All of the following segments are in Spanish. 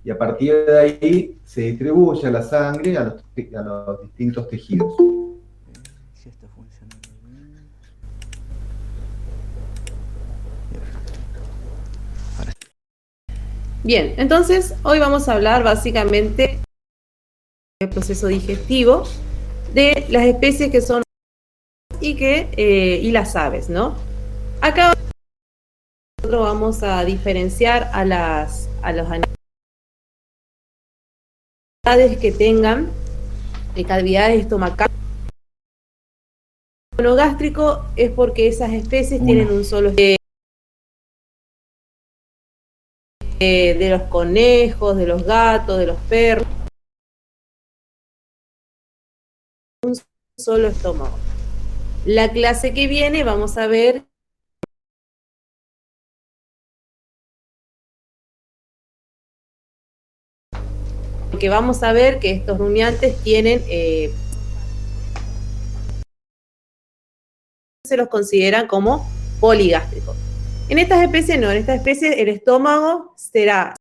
y a partir de ahí se distribuye a la sangre a los distintos tejidos. Si está funcionando bien. Bien, entonces hoy vamos a hablar básicamente del proceso digestivo de las especies que son y las aves, ¿no? Acá nosotros vamos a diferenciar a los animales que tengan cavidades estomacales. Monogástrico es porque esas especies tienen un solo de los conejos, de los gatos, de los perros, un solo estómago. La clase que viene vamos a ver que vamos a ver que estos rumiantes tienen se los consideran como poligástricos. En estas especies no, en estas especies el estómago será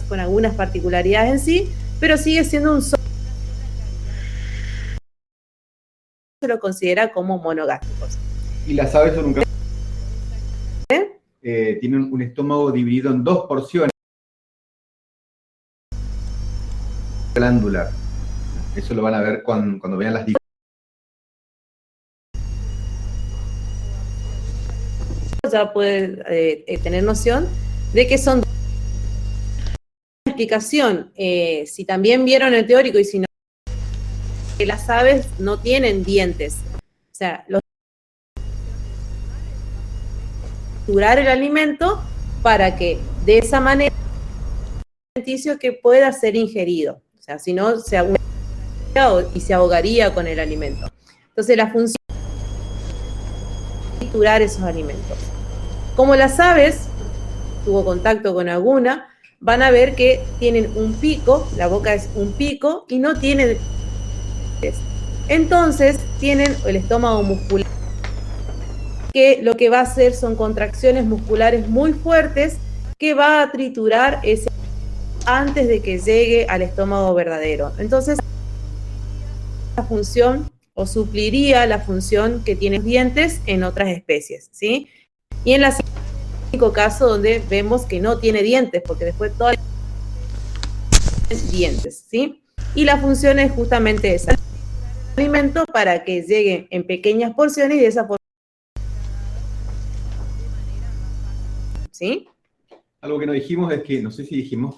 con algunas particularidades en sí, pero sigue siendo un solo. Se lo considera como monogástricos. Y las aves son un caso. Tienen un estómago dividido en dos porciones glandular. Eso lo van a ver cuando vean las diferencias. Ya puede tener noción de que son explicación. Si también vieron el teórico y si no, que las aves no tienen dientes. O sea, triturar el alimento para que de esa manera alimenticio que pueda ser ingerido. O sea, si no se ahogaría y se ahogaría con el alimento. Entonces la función es triturar esos alimentos. Como las aves, tuvo contacto con alguna, van a ver que tienen un pico, la boca es un pico y no tienen. Entonces tienen el estómago muscular, que lo que va a hacer son contracciones musculares muy fuertes que va a triturar ese antes de que llegue al estómago verdadero. Entonces, la función o supliría la función que tienen dientes en otras especies, ¿sí? Y en el único caso donde vemos que no tiene dientes, porque después todas las dientes, ¿sí? Y la función es justamente esa, alimento para que lleguen en pequeñas porciones y de esa forma, ¿sí? Algo que no dijimos es que, no sé si dijimos,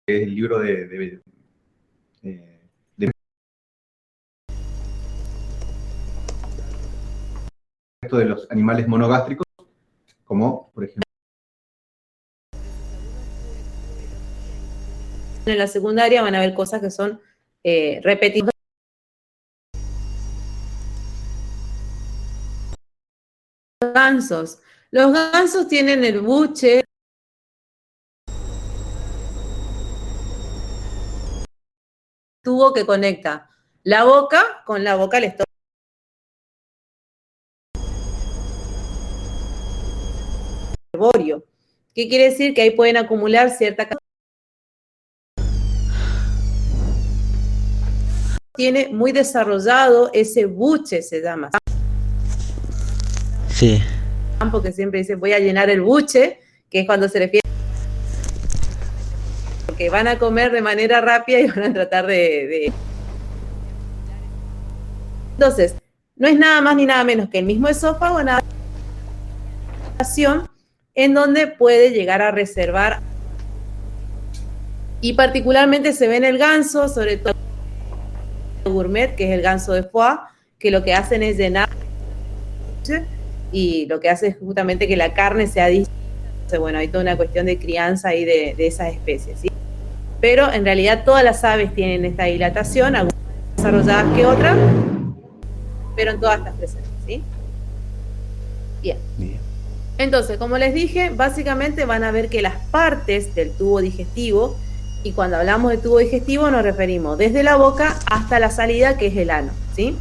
es el libro de los animales monogástricos, como por ejemplo en la secundaria van a ver cosas que son repetidas. Gansos. Los gansos tienen el buche, tubo que conecta la boca con la boca al estómago. ¿Qué quiere decir? Que ahí pueden acumular cierta cantidad. Tiene muy desarrollado ese buche, se llama. Sí. Porque siempre dice voy a llenar el buche, que es cuando se refiere porque van a comer de manera rápida y van a tratar de... Entonces, no es nada más ni nada menos que el mismo esófago, nada en donde puede llegar a reservar. Y particularmente se ve en el ganso, sobre todo el gourmet, que es el ganso de foie, que lo que hacen es llenar y lo que hace es justamente que la carne sea distinta. Bueno, hay toda una cuestión de crianza ahí de esas especies, ¿sí? Pero en realidad todas las aves tienen esta dilatación, algunas más desarrolladas que otras, pero en todas están presentes, ¿sí? Bien. Entonces, como les dije, básicamente van a ver que las partes del tubo digestivo, y cuando hablamos de tubo digestivo nos referimos desde la boca hasta la salida, que es el ano, ¿sí?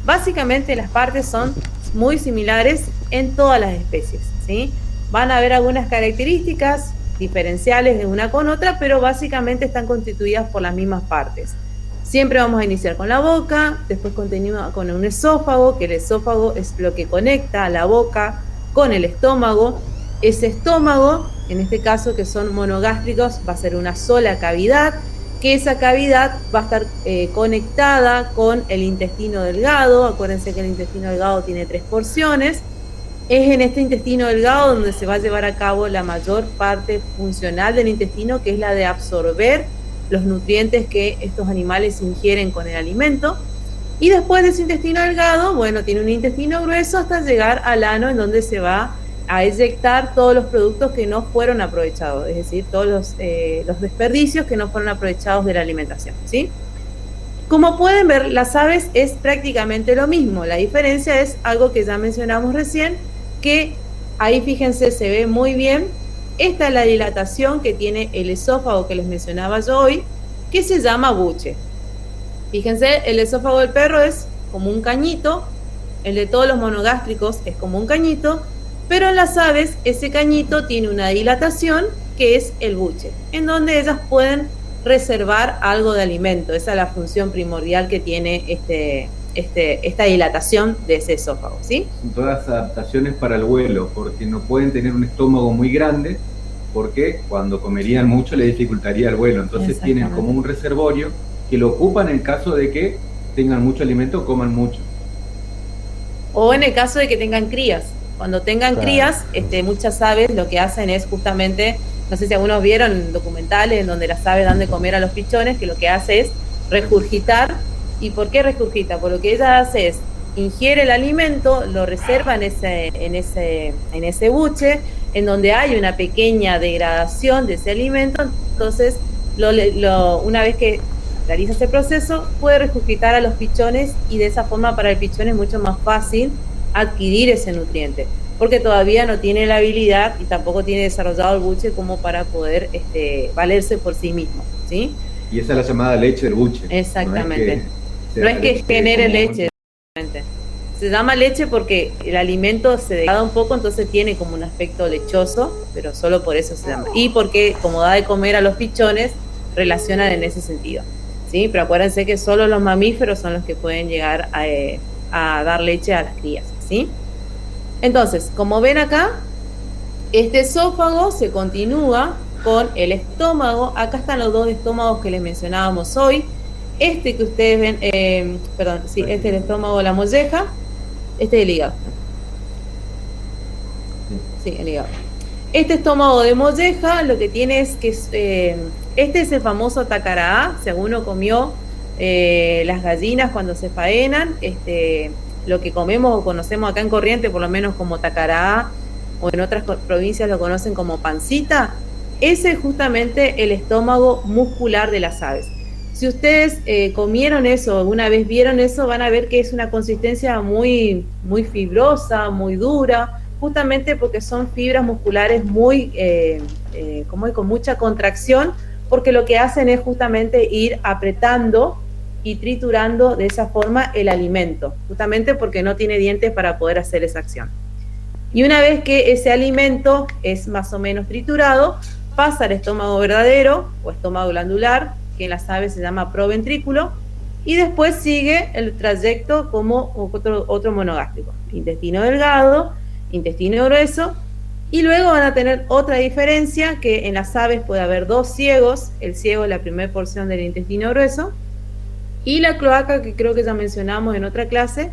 Básicamente las partes son muy similares en todas las especies, ¿sí? Van a haber algunas características diferenciales de una con otra, pero básicamente están constituidas por las mismas partes. Siempre vamos a iniciar con la boca, después continúa con un esófago, que el esófago es lo que conecta a la boca con el estómago. Ese estómago, en este caso que son monogástricos, va a ser una sola cavidad, que esa cavidad va a estar conectada con el intestino delgado. Acuérdense que el intestino delgado tiene 3 porciones. Es en este intestino delgado donde se va a llevar a cabo la mayor parte funcional del intestino, que es la de absorber los nutrientes que estos animales ingieren con el alimento. Y después de ese intestino delgado, bueno, tiene un intestino grueso hasta llegar al ano, en donde se va a eyectar todos los productos que no fueron aprovechados, es decir, todos los desperdicios que no fueron aprovechados de la alimentación, ¿sí? Como pueden ver, las aves es prácticamente lo mismo. La diferencia es algo que ya mencionamos recién, que ahí fíjense, se ve muy bien. Esta es la dilatación que tiene el esófago que les mencionaba yo hoy, que se llama buche. Fíjense, el esófago del perro es como un cañito, el de todos los monogástricos es como un cañito, pero en las aves ese cañito tiene una dilatación que es el buche, en donde ellas pueden reservar algo de alimento. Esa es la función primordial que tiene esta dilatación de ese esófago, ¿sí? Son todas adaptaciones para el vuelo, porque no pueden tener un estómago muy grande, porque cuando comerían mucho le dificultaría el vuelo. Entonces tienen como un reservorio que lo ocupan en caso de que tengan mucho alimento o coman mucho. O en el caso de que tengan crías. Cuando tengan crías, muchas aves lo que hacen es justamente, no sé si algunos vieron documentales en donde las aves dan de comer a los pichones, que lo que hace es regurgitar. ¿Y por qué regurgita? Por lo que ella hace es ingiere el alimento, lo reserva en ese buche, en donde hay una pequeña degradación de ese alimento. Entonces, una vez que realiza ese proceso, puede regurgitar a los pichones, y de esa forma para el pichón es mucho más fácil adquirir ese nutriente, porque todavía no tiene la habilidad y tampoco tiene desarrollado el buche como para poder valerse por sí mismo, ¿sí? Y esa es la llamada leche del buche. Exactamente. No es que genere leche, se llama leche porque el alimento se degrada un poco, entonces tiene como un aspecto lechoso, pero solo por eso se llama. Y porque como da de comer a los pichones, relacionan en ese sentido, ¿sí? Pero acuérdense que solo los mamíferos son los que pueden llegar a dar leche a las crías, ¿sí? Entonces, como ven acá, este esófago se continúa con el estómago. Acá están los 2 estómagos que les mencionábamos hoy. Este que ustedes ven, este es el estómago de la molleja, este es el hígado. Sí, el hígado. Este estómago de molleja lo que tiene es que este es el famoso tacará. Si alguno comió las gallinas cuando se faenan, lo que comemos o conocemos acá en Corrientes, por lo menos como tacará, o en otras provincias lo conocen como pancita, ese es justamente el estómago muscular de las aves. Si ustedes comieron eso, alguna vez vieron eso, van a ver que es una consistencia muy, muy fibrosa, muy dura, justamente porque son fibras musculares muy, con mucha contracción, porque lo que hacen es justamente ir apretando y triturando de esa forma el alimento, justamente porque no tiene dientes para poder hacer esa acción. Y una vez que ese alimento es más o menos triturado, pasa al estómago verdadero o estómago glandular, que en las aves se llama proventrículo, y después sigue el trayecto como otro monogástrico, intestino delgado, intestino grueso, y luego van a tener otra diferencia, que en las aves puede haber 2 ciegos, el ciego es la primera porción del intestino grueso, y la cloaca, que creo que ya mencionamos en otra clase,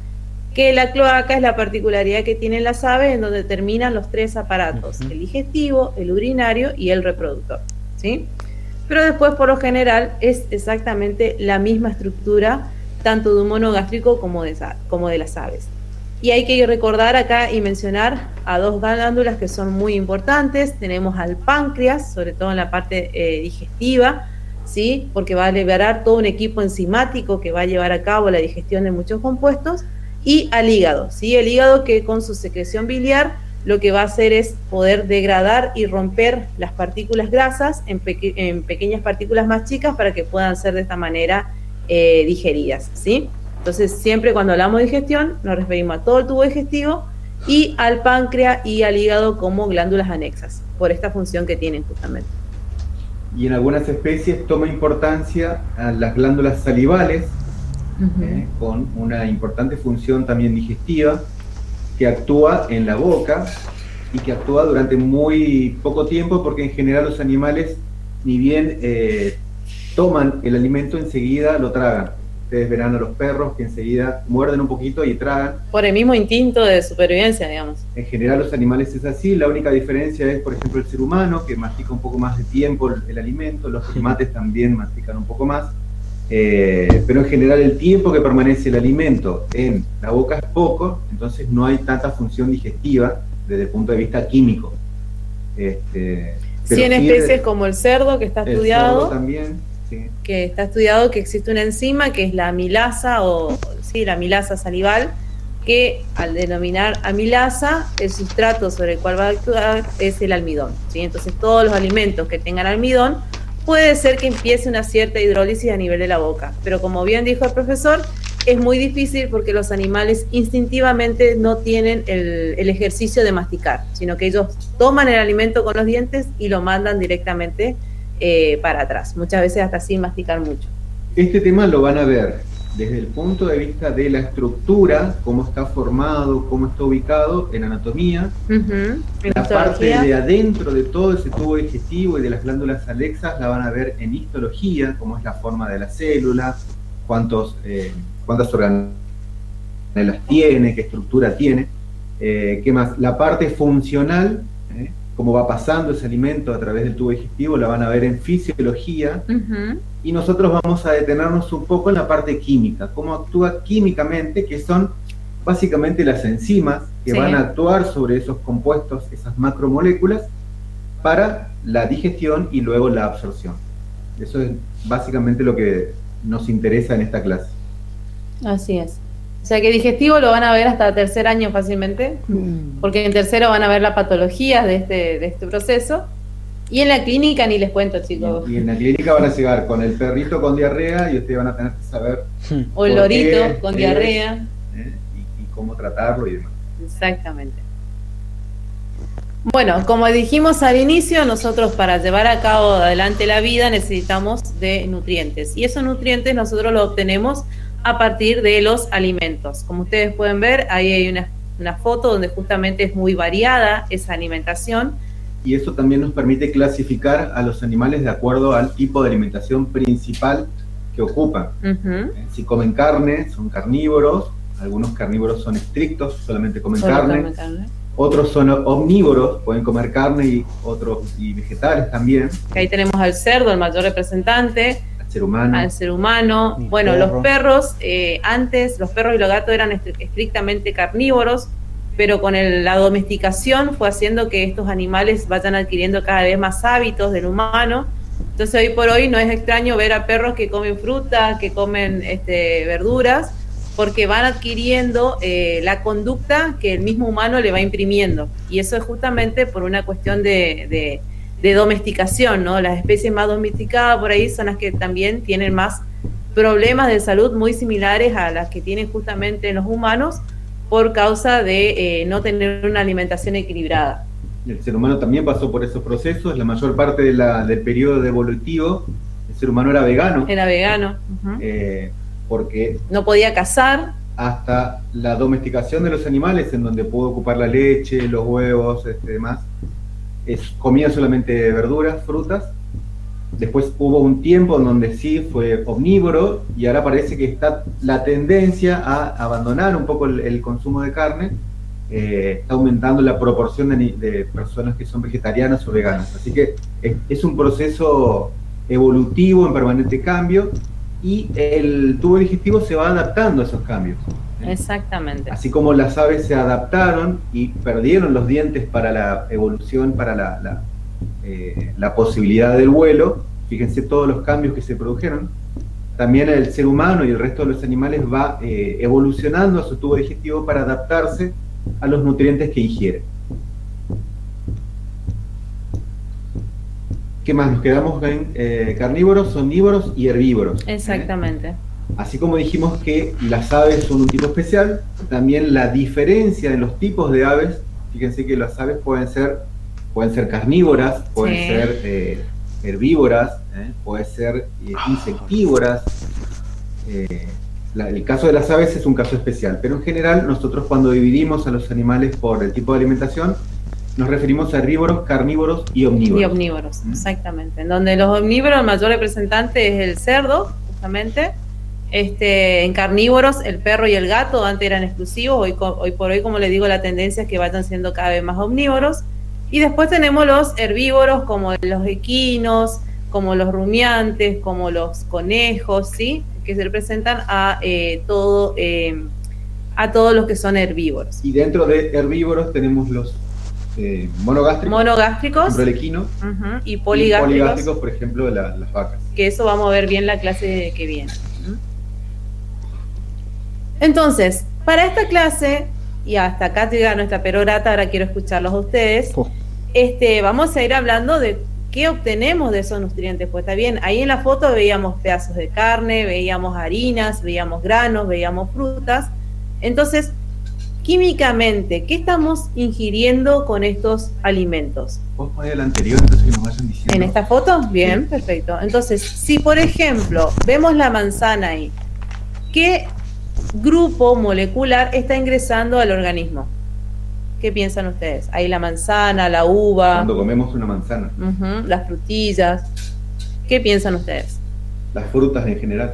que la cloaca es la particularidad que tienen las aves, en donde terminan los 3 aparatos, el digestivo, el urinario y el reproductor, ¿sí? Pero después, por lo general, es exactamente la misma estructura, tanto de un monogástrico como de las aves. Y hay que recordar acá y mencionar a 2 glándulas que son muy importantes. Tenemos al páncreas, sobre todo en la parte digestiva, ¿sí? Porque va a liberar todo un equipo enzimático que va a llevar a cabo la digestión de muchos compuestos, y al hígado, ¿sí? El hígado, que con su secreción biliar lo que va a hacer es poder degradar y romper las partículas grasas en pequeñas partículas más chicas para que puedan ser de esta manera digeridas, ¿sí? Entonces, siempre cuando hablamos de digestión, nos referimos a todo el tubo digestivo y al páncreas y al hígado como glándulas anexas, por esta función que tienen justamente. Y en algunas especies toma importancia a las glándulas salivales, con una importante función también digestiva, que actúa en la boca y que actúa durante muy poco tiempo, porque en general los animales, ni bien toman el alimento, enseguida lo tragan. Ustedes verán a los perros que enseguida muerden un poquito y tragan. Por el mismo instinto de supervivencia, digamos. En general los animales es así. La única diferencia es, por ejemplo, el ser humano, que mastica un poco más de tiempo el alimento. Los primates también mastican un poco más. Pero en general el tiempo que permanece el alimento en la boca es poco, entonces no hay tanta función digestiva desde el punto de vista químico. Sí, en especies como el cerdo, que está estudiado. El cerdo también. Sí. Que está estudiado que existe una enzima que es la amilasa, la amilasa salival, que al denominar amilasa, el sustrato sobre el cual va a actuar es el almidón, ¿sí? Entonces todos los alimentos que tengan almidón, puede ser que empiece una cierta hidrólisis a nivel de la boca, pero como bien dijo el profesor, es muy difícil porque los animales instintivamente no tienen el ejercicio de masticar, sino que ellos toman el alimento con los dientes y lo mandan directamente para atrás, muchas veces hasta sin masticar mucho. Este tema lo van a ver desde el punto de vista de la estructura, cómo está formado, cómo está ubicado en anatomía, la parte de adentro de todo ese tubo digestivo y de las glándulas anexas la van a ver en histología, cómo es la forma de la célula, cuántas organelas tiene, qué estructura tiene, qué más, la parte funcional, cómo va pasando ese alimento a través del tubo digestivo, la van a ver en fisiología, y nosotros vamos a detenernos un poco en la parte química, cómo actúa químicamente, que son básicamente las enzimas que van a actuar sobre esos compuestos, esas macromoléculas, para la digestión y luego la absorción. Eso es básicamente lo que nos interesa en esta clase. Así es. O sea que digestivo lo van a ver hasta tercer año fácilmente, porque en tercero van a ver la patología de este proceso, y en la clínica ni les cuento, chicos. Y en la clínica van a llegar con el perrito con diarrea y ustedes van a tener que saber o el lorito con diarrea y cómo tratarlo y demás. Exactamente. Bueno, como dijimos al inicio, nosotros para llevar a cabo adelante la vida necesitamos de nutrientes, y esos nutrientes nosotros los obtenemos a partir de los alimentos. Como ustedes pueden ver, ahí hay una foto donde justamente es muy variada esa alimentación. Y eso también nos permite clasificar a los animales de acuerdo al tipo de alimentación principal que ocupan. Si comen carne, son carnívoros, algunos carnívoros son estrictos, solamente comen carne. Otros son omnívoros, pueden comer carne y vegetales también. Ahí tenemos al cerdo, el mayor representante. Al ser humano. Bueno, los perros, antes los perros y los gatos eran estrictamente carnívoros, pero con la domesticación fue haciendo que estos animales vayan adquiriendo cada vez más hábitos del humano. Entonces hoy por hoy no es extraño ver a perros que comen fruta, que comen verduras, porque van adquiriendo la conducta que el mismo humano le va imprimiendo, y eso es justamente por una cuestión de domesticación, ¿no? Las especies más domesticadas por ahí son las que también tienen más problemas de salud muy similares a las que tienen justamente los humanos por causa de no tener una alimentación equilibrada. El ser humano también pasó por esos procesos. La mayor parte del periodo evolutivo, el ser humano era vegano. Era vegano. Porque no podía cazar. Hasta la domesticación de los animales, en donde pudo ocupar la leche, los huevos, demás, comía solamente verduras, frutas. Después hubo un tiempo en donde sí fue omnívoro, y ahora parece que está la tendencia a abandonar un poco el consumo de carne. Está aumentando la proporción de personas que son vegetarianas o veganas. Así que es un proceso evolutivo en permanente cambio, y el tubo digestivo se va adaptando a esos cambios. Exactamente. Así como las aves se adaptaron y perdieron los dientes para la evolución, para la posibilidad del vuelo, fíjense todos los cambios que se produjeron, también el ser humano y el resto de los animales va evolucionando a su tubo digestivo para adaptarse a los nutrientes que ingiere. ¿Qué más? Nos quedamos en carnívoros, omnívoros y herbívoros. Exactamente. Así como dijimos que las aves son un tipo especial, también la diferencia en los tipos de aves, fíjense que las aves pueden ser carnívoras, pueden ser herbívoras, pueden ser insectívoras. El caso de las aves es un caso especial, pero en general nosotros cuando dividimos a los animales por el tipo de alimentación, nos referimos a herbívoros, carnívoros y omnívoros. Y omnívoros, exactamente. En donde los omnívoros, el mayor representante es el cerdo, justamente. En carnívoros, el perro y el gato antes eran exclusivos, hoy por hoy, como les digo, la tendencia es que vayan siendo cada vez más omnívoros. Y después tenemos los herbívoros, como los equinos, como los rumiantes, como los conejos, ¿sí? Que se representan a todos los que son herbívoros. Y dentro de herbívoros tenemos los monogástricos, el equino, y poligástricos, por ejemplo, de las vacas. Que eso vamos a ver bien la clase que viene. Entonces, para esta clase, y hasta acá llega nuestra perorata, ahora quiero escucharlos a ustedes, vamos a ir hablando de qué obtenemos de esos nutrientes. Pues está bien, ahí en la foto veíamos pedazos de carne, veíamos harinas, veíamos granos, veíamos frutas. Entonces, químicamente, ¿qué estamos ingiriendo con estos alimentos? ¿Vos ponés el anterior, entonces que nos vayan diciendo? ¿En esta foto? Bien, sí. Perfecto. Entonces, si por ejemplo vemos la manzana ahí, ¿qué grupo molecular está ingresando al organismo? ¿Qué piensan ustedes? Ahí la manzana, la uva. Cuando comemos una manzana. Las frutillas. ¿Qué piensan ustedes? Las frutas en general.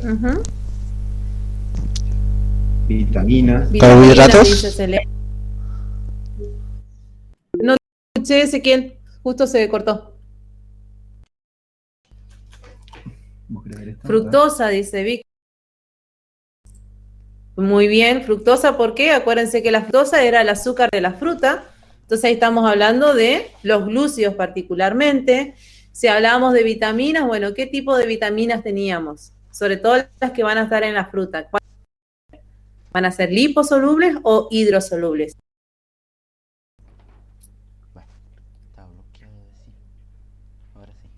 Vitaminas. ¿Carbohidratos? No escuché, Ezequiel. Justo se cortó. Fructosa, dice Vic. Muy bien, fructosa, ¿por qué? Acuérdense que la fructosa era el azúcar de la fruta, entonces ahí estamos hablando de los glúcidos particularmente. Si hablábamos de vitaminas, bueno, ¿qué tipo de vitaminas teníamos? Sobre todo las que van a estar en la fruta. ¿Van a ser liposolubles o hidrosolubles? Bueno, está bloqueado de sí. Ahora sí.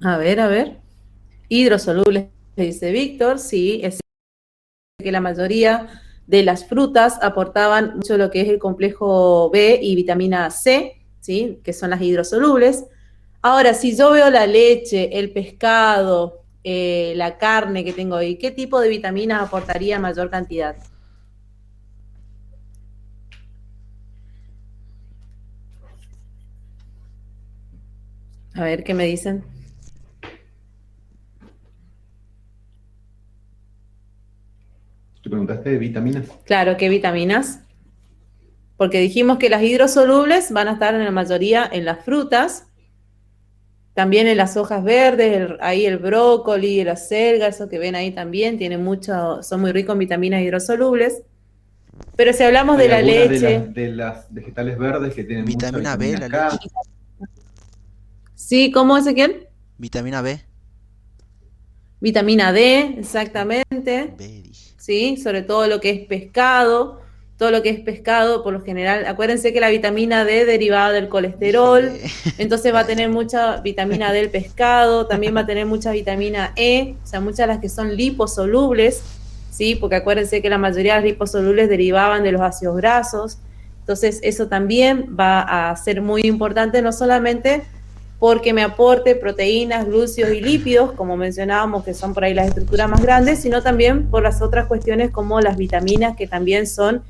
A ver. Hidrosolubles, dice Víctor, sí, es que la mayoría de las frutas aportaban mucho lo que es el complejo B y vitamina C, ¿sí? Que son las hidrosolubles. Ahora, si yo veo la leche, el pescado, la carne que tengo ahí, ¿qué tipo de vitaminas aportaría mayor cantidad? A ver, ¿qué me dicen? ¿Te preguntaste de vitaminas? Claro, ¿qué vitaminas? Porque dijimos que las hidrosolubles van a estar en la mayoría en las frutas, también en las hojas verdes, ahí el brócoli, la selga, eso que ven ahí también, tiene mucho, son muy ricos en vitaminas hidrosolubles. Pero si hablamos de la leche... De las vegetales verdes que tienen vitamina mucha B, la leche. Sí, ¿cómo, Ezequiel? Vitamina B. Vitamina D, exactamente. B. Sí, sobre todo lo que es pescado. Todo lo que es pescado, por lo general, acuérdense que la vitamina D derivada del colesterol, entonces va a tener mucha vitamina D el pescado, también va a tener mucha vitamina E, o sea, muchas de las que son liposolubles, ¿sí? Porque acuérdense que la mayoría de las liposolubles derivaban de los ácidos grasos, entonces eso también va a ser muy importante, no solamente porque me aporte proteínas, glúcidos y lípidos, como mencionábamos, que son por ahí las estructuras más grandes, sino también por las otras cuestiones como las vitaminas, que también son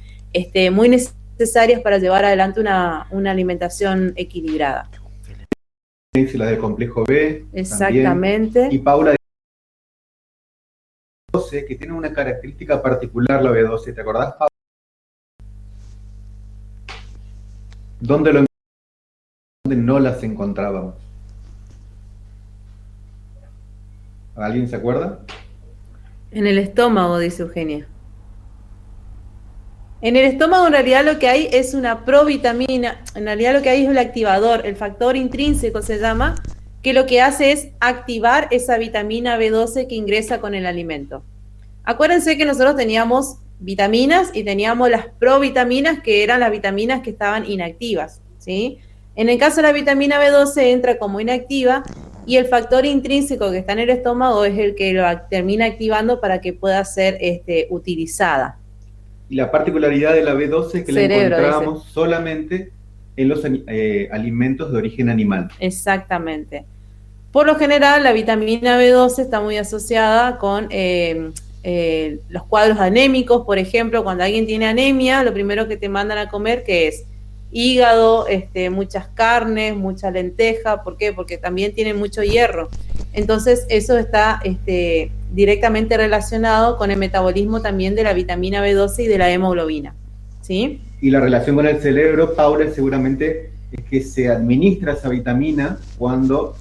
muy necesarias para llevar adelante una alimentación equilibrada. La del complejo B. Exactamente. También. Y Paula, B12, que tiene una característica particular la B12, ¿te acordás, Paula? ¿Dónde no las encontrábamos? ¿Alguien se acuerda? En el estómago, dice Eugenia. En el estómago en realidad lo que hay es una provitamina, en realidad lo que hay es el activador, el factor intrínseco se llama, que lo que hace es activar esa vitamina B12 que ingresa con el alimento. Acuérdense que nosotros teníamos vitaminas y teníamos las provitaminas, que eran las vitaminas que estaban inactivas, ¿sí? En el caso de la vitamina B12 entra como inactiva y el factor intrínseco que está en el estómago es el que lo termina activando para que pueda ser utilizada. Y la particularidad de la B12 es que Cerebro, la encontramos solamente en los alimentos de origen animal. Exactamente. Por lo general, la vitamina B12 está muy asociada con los cuadros anémicos. Por ejemplo, cuando alguien tiene anemia, lo primero que te mandan a comer, ¿qué es? Hígado, muchas carnes, mucha lenteja. ¿Por qué? Porque también tienen mucho hierro. Entonces, eso está directamente relacionado con el metabolismo también de la vitamina B12 y de la hemoglobina, ¿sí? Y la relación con el cerebro, Paula, seguramente es que se administra esa vitamina cuando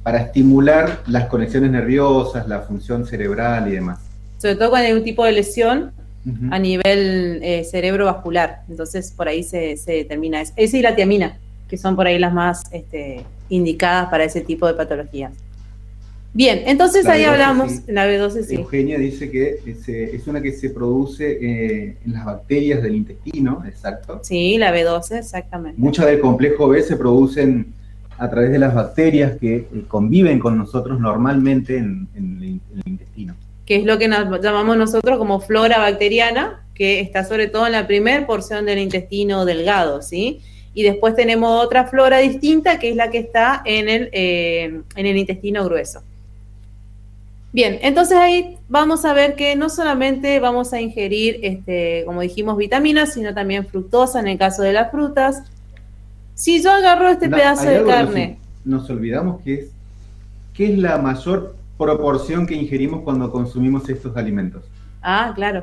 para estimular las conexiones nerviosas, la función cerebral y demás. Sobre todo cuando hay un tipo de lesión a nivel cerebrovascular. Entonces, por ahí se determina eso. Esa y la tiamina, que son por ahí las más indicadas para ese tipo de patologías. Bien, entonces ahí hablamos, sí. La B12 sí. Eugenia dice que es una que se produce en las bacterias del intestino, exacto. Sí, la B12, exactamente. Muchas del complejo B se producen a través de las bacterias que conviven con nosotros normalmente en el intestino. Que es lo que nos llamamos nosotros como flora bacteriana, que está sobre todo en la primera porción del intestino delgado, ¿sí? Y después tenemos otra flora distinta, que es la que está en el intestino grueso. Bien, entonces ahí vamos a ver que no solamente vamos a ingerir, como dijimos, vitaminas, sino también fructosa en el caso de las frutas. Si yo agarro este pedazo de carne... Nos olvidamos ¿qué es la mayor proporción que ingerimos cuando consumimos estos alimentos? Ah, claro.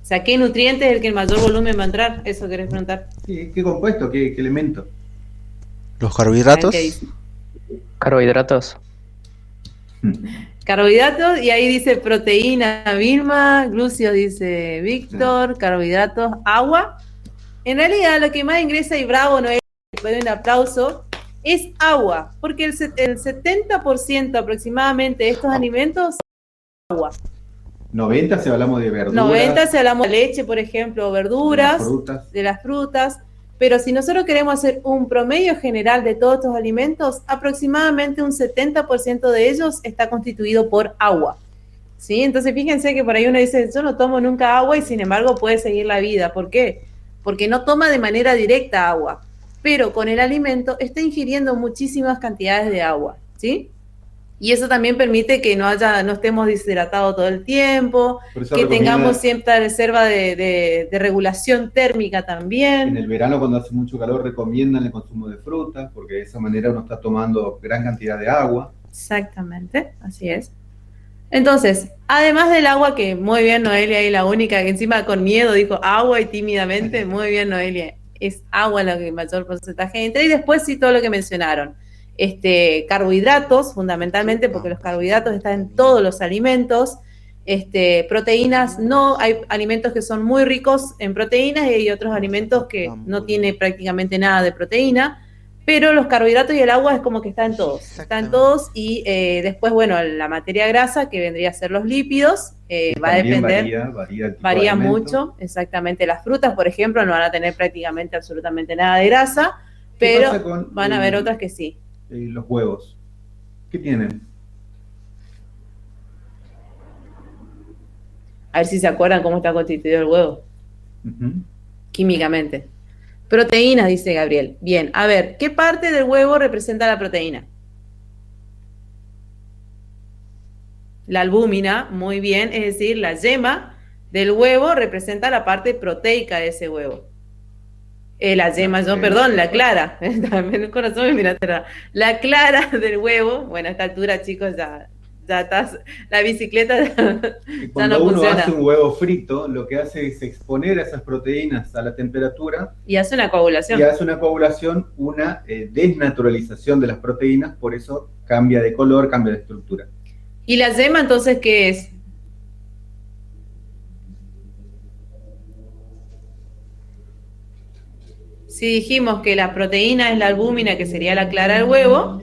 O sea, ¿qué nutriente es el que el mayor volumen va a entrar? Eso querés preguntar. Sí, ¿qué compuesto? ¿Qué elemento? ¿Los carbohidratos? Carbohidratos. Carbohidratos, y ahí dice proteína Vilma, glúcidos dice Víctor, carbohidratos, agua. En realidad lo que más ingresa, y bravo Noel, le doy un aplauso, es agua, porque el 70% aproximadamente de estos alimentos es agua. 90 si hablamos de verduras. 90 si hablamos de leche, por ejemplo, o verduras, de las frutas. Pero si nosotros queremos hacer un promedio general de todos estos alimentos, aproximadamente un 70% de ellos está constituido por agua, ¿sí? Entonces fíjense que por ahí uno dice, yo no tomo nunca agua y sin embargo puede seguir la vida. ¿Por qué? Porque no toma de manera directa agua, pero con el alimento está ingiriendo muchísimas cantidades de agua, ¿sí? Y eso también permite que no estemos deshidratados todo el tiempo, que tengamos cierta reserva de regulación térmica también. En el verano, cuando hace mucho calor, recomiendan el consumo de frutas, porque de esa manera uno está tomando gran cantidad de agua. Exactamente, así es. Entonces, además del agua, que muy bien Noelia, y la única que encima con miedo dijo agua y tímidamente, muy bien Noelia, es agua lo que mayor porcentaje entra, y después sí todo lo que mencionaron. Carbohidratos, fundamentalmente, porque los carbohidratos están en todos los alimentos. Proteínas, no, hay alimentos que son muy ricos en proteínas y hay otros alimentos que no tienen prácticamente nada de proteína, pero los carbohidratos y el agua es como que están todos, y después, bueno, la materia grasa, que vendría a ser los lípidos, va a depender, varía mucho, exactamente. Las frutas, por ejemplo, no van a tener prácticamente absolutamente nada de grasa, pero van a haber otras que sí. Los huevos, ¿qué tienen? A ver si se acuerdan cómo está constituido el huevo. Químicamente. Proteínas, dice Gabriel. Bien, a ver, ¿qué parte del huevo representa la proteína? La albúmina, muy bien, es decir, la yema del huevo representa la parte proteica de ese huevo. La yema, la clara. También el corazón me mira atrás. La clara del huevo, bueno, a esta altura, chicos, ya estás, la bicicleta cuando uno hace un huevo frito, lo que hace es exponer a esas proteínas a la temperatura. Y hace una coagulación. Una desnaturalización de las proteínas, por eso cambia de color, cambia de estructura. ¿Y la yema entonces qué es? Si dijimos que la proteína es la albúmina, que sería la clara del huevo,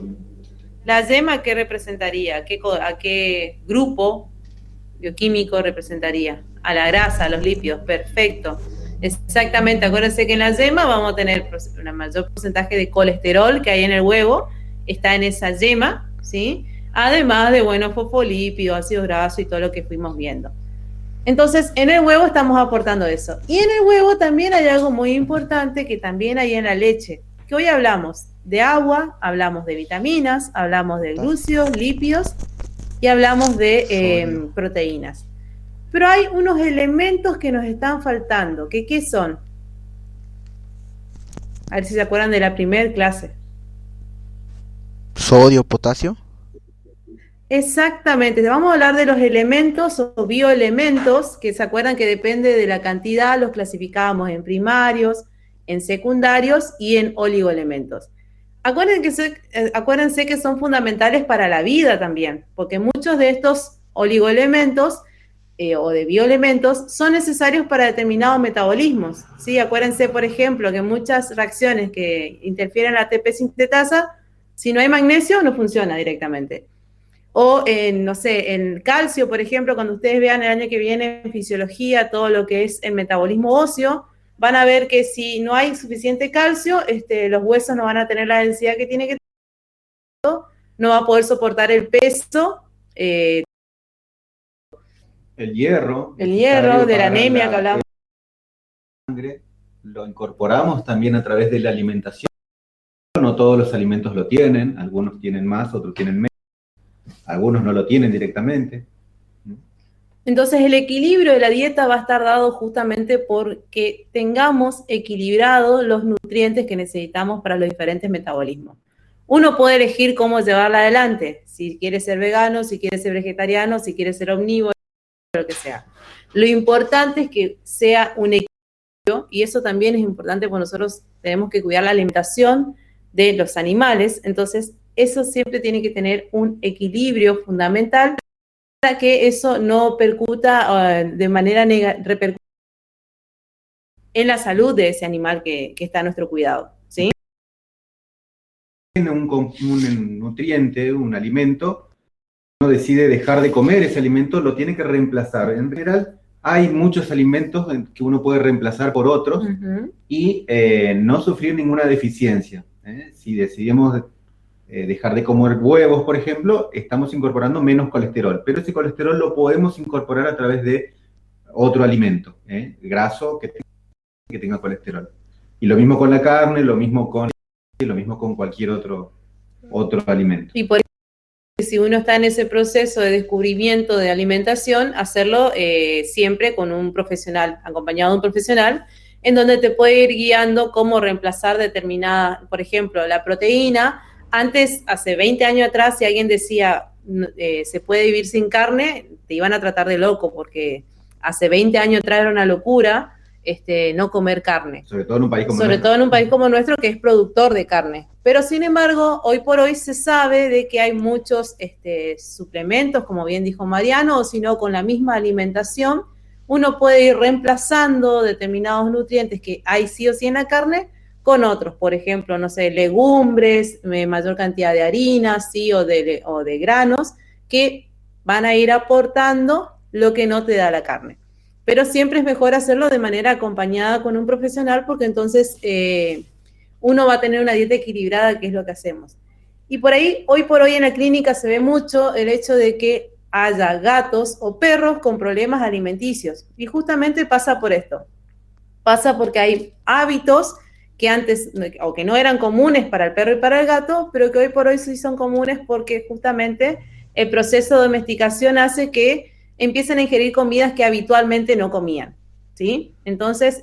¿la yema qué representaría? ¿A qué grupo bioquímico representaría? A la grasa, a los lípidos, perfecto. Exactamente, acuérdense que en la yema vamos a tener un mayor porcentaje de colesterol que hay en el huevo, está en esa yema, ¿sí? Además de, bueno, fosfolípidos, ácidos grasos y todo lo que fuimos viendo. Entonces, en el huevo estamos aportando eso. Y en el huevo también hay algo muy importante que también hay en la leche, que hoy hablamos de agua, hablamos de vitaminas, hablamos de glúcidos, lípidos y hablamos de proteínas. Pero hay unos elementos que nos están faltando. ¿Qué son? A ver si se acuerdan de la primera clase. Sodio, potasio. Exactamente. Vamos a hablar de los elementos o bioelementos, que se acuerdan que depende de la cantidad, los clasificábamos en primarios, en secundarios y en oligoelementos. Acuérdense que son fundamentales para la vida también, porque muchos de estos oligoelementos o de bioelementos son necesarios para determinados metabolismos, ¿sí? Acuérdense, por ejemplo, que muchas reacciones que interfieren en la ATP sintetasa, si no hay magnesio, no funciona directamente. O, no sé, en calcio, por ejemplo, cuando ustedes vean el año que viene en fisiología todo lo que es el metabolismo óseo, van a ver que si no hay suficiente calcio, los huesos no van a tener la densidad que tiene que tener, no va a poder soportar el peso. El hierro de la anemia que hablamos. Sangre, lo incorporamos también a través de la alimentación. No todos los alimentos lo tienen, algunos tienen más, otros tienen menos, algunos no lo tienen directamente. Entonces el equilibrio de la dieta va a estar dado justamente porque tengamos equilibrados los nutrientes que necesitamos para los diferentes metabolismos. Uno puede elegir cómo llevarla adelante, si quiere ser vegano, si quiere ser vegetariano, si quiere ser omnívoro, lo que sea. Lo importante es que sea un equilibrio, y eso también es importante porque nosotros tenemos que cuidar la alimentación de los animales, entonces eso siempre tiene que tener un equilibrio fundamental para que eso no percuta de manera negativa en la salud de ese animal que está a nuestro cuidado, ¿sí? Un nutriente, un alimento, uno decide dejar de comer ese alimento, lo tiene que reemplazar. En general, hay muchos alimentos que uno puede reemplazar por otros y no sufrir ninguna deficiencia. Si decidimos dejar de comer huevos, por ejemplo, estamos incorporando menos colesterol, pero ese colesterol lo podemos incorporar a través de otro alimento, graso que tenga colesterol. Y lo mismo con la carne, lo mismo con cualquier otro alimento. Y por eso, si uno está en ese proceso de descubrimiento de alimentación, hacerlo siempre con un profesional, acompañado de un profesional, en donde te puede ir guiando cómo reemplazar determinada, por ejemplo, la proteína. Antes, hace 20 años atrás, si alguien decía se puede vivir sin carne, te iban a tratar de loco, porque hace 20 años atrás era una locura no comer carne. Sobre todo en un país como nuestro. Sobre todo en un país como nuestro, que es productor de carne. Pero, sin embargo, hoy por hoy se sabe de que hay muchos suplementos, como bien dijo Mariano, o si no, con la misma alimentación, uno puede ir reemplazando determinados nutrientes que hay sí o sí en la carne con otros. Por ejemplo, no sé, legumbres, mayor cantidad de harinas, sí, o de granos, que van a ir aportando lo que no te da la carne. Pero siempre es mejor hacerlo de manera acompañada con un profesional, porque entonces uno va a tener una dieta equilibrada, que es lo que hacemos. Y por ahí, hoy por hoy en la clínica se ve mucho el hecho de que haya gatos o perros con problemas alimenticios. Y justamente pasa por esto. Pasa porque hay hábitos que antes, o que no eran comunes para el perro y para el gato, pero que hoy por hoy sí son comunes porque justamente el proceso de domesticación hace que empiecen a ingerir comidas que habitualmente no comían, ¿sí? Entonces,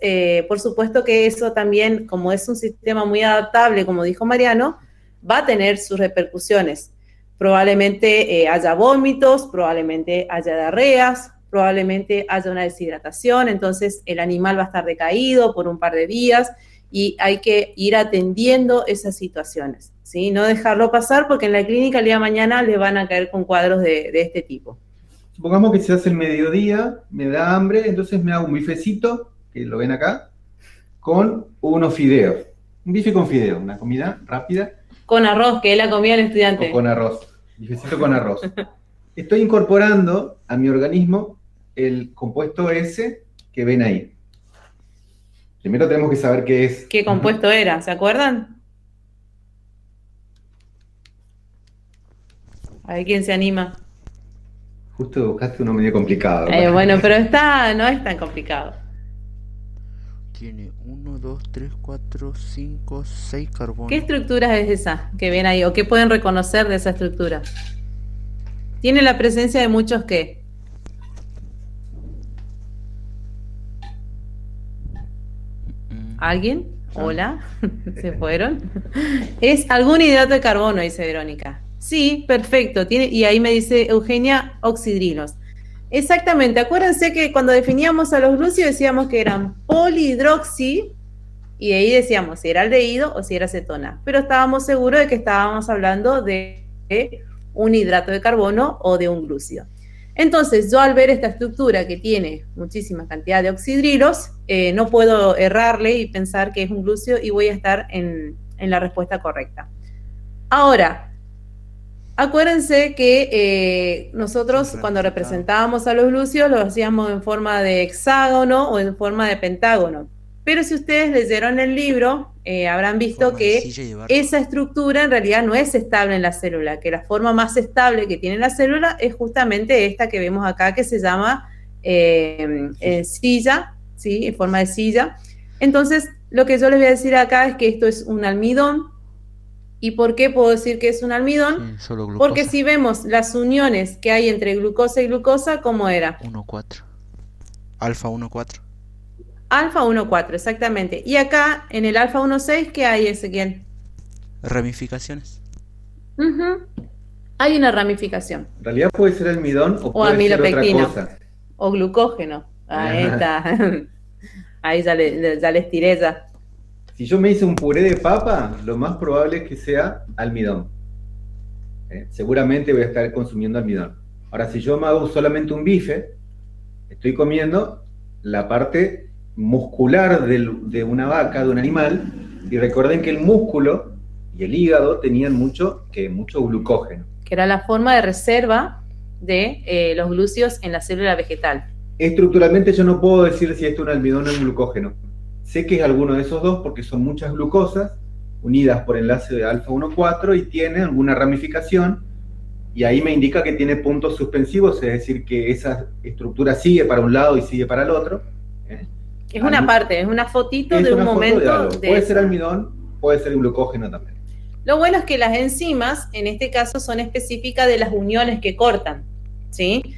por supuesto que eso también, como es un sistema muy adaptable, como dijo Mariano, va a tener sus repercusiones. Probablemente haya vómitos, probablemente haya diarreas, probablemente haya una deshidratación, entonces el animal va a estar decaído por un par de días y hay que ir atendiendo esas situaciones, ¿sí? No dejarlo pasar, porque en la clínica el día de mañana le van a caer con cuadros de este tipo. Supongamos que se hace el mediodía, me da hambre, entonces me hago un bifecito, que lo ven acá, con unos fideos. Un bife con fideos, una comida rápida. Con arroz, que es la comida del estudiante. O con arroz, bifecito con arroz. Estoy incorporando a mi organismo el compuesto S que ven ahí. Primero tenemos que saber qué es. ¿Qué compuesto era? ¿Se acuerdan? A ver quién se anima. Justo buscaste uno medio complicado. Bueno, pero no es tan complicado. Tiene 1, 2, 3, 4, 5, 6 carbonos. ¿Qué estructura es esa que ven ahí? ¿O qué pueden reconocer de esa estructura? Tiene la presencia de muchos ¿qué? ¿Alguien? Hola, ¿se fueron? Es algún hidrato de carbono, dice Verónica. Sí, perfecto. Y ahí me dice Eugenia, oxidrilos. Exactamente. Acuérdense que cuando definíamos a los glúcidos decíamos que eran polihidroxi y ahí decíamos si era aldehído o si era acetona. Pero estábamos seguros de que estábamos hablando de un hidrato de carbono o de un glúcido. Entonces, yo al ver esta estructura que tiene muchísima cantidad de oxidrilos, no puedo errarle y pensar que es un glúcido y voy a estar en la respuesta correcta. Ahora, acuérdense que nosotros cuando representábamos a los glúcidos lo hacíamos en forma de hexágono o en forma de pentágono. Pero si ustedes leyeron el libro, habrán visto que esa estructura en realidad no es estable en la célula, que la forma más estable que tiene la célula es justamente esta que vemos acá, que se llama silla, ¿sí? En forma de silla. Entonces, lo que yo les voy a decir acá es que esto es un almidón. ¿Y por qué puedo decir que es un almidón? Sí, solo glucosa. Porque si vemos las uniones que hay entre glucosa y glucosa, ¿cómo era? 1,4. Alfa 1,4. Alfa 1,4, exactamente. Y acá, en el alfa 1,6, ¿qué hay, Ezequiel? Ramificaciones. Hay una ramificación. En realidad puede ser almidón o puede ser amilopectina, otra cosa. o glucógeno. Ahí está. Ahí ya les tiré ya. Si yo me hice un puré de papa, lo más probable es que sea almidón. Seguramente voy a estar consumiendo almidón. Ahora, si yo me hago solamente un bife, estoy comiendo la parte muscular de una vaca, de un animal, y recuerden que el músculo y el hígado tenían mucho glucógeno. Que era la forma de reserva de los glúcidos en la célula vegetal. Estructuralmente yo no puedo decir si esto es un almidón o un glucógeno. Sé que es alguno de esos dos porque son muchas glucosas unidas por enlace de alfa 1,4 y tiene alguna ramificación y ahí me indica que tiene puntos suspensivos, es decir, que esa estructura sigue para un lado y sigue para el otro. Es una parte, es una fotito de un momento. Puede ser almidón, puede ser glucógeno también. Lo bueno es que las enzimas, en este caso, son específicas de las uniones que cortan, ¿sí?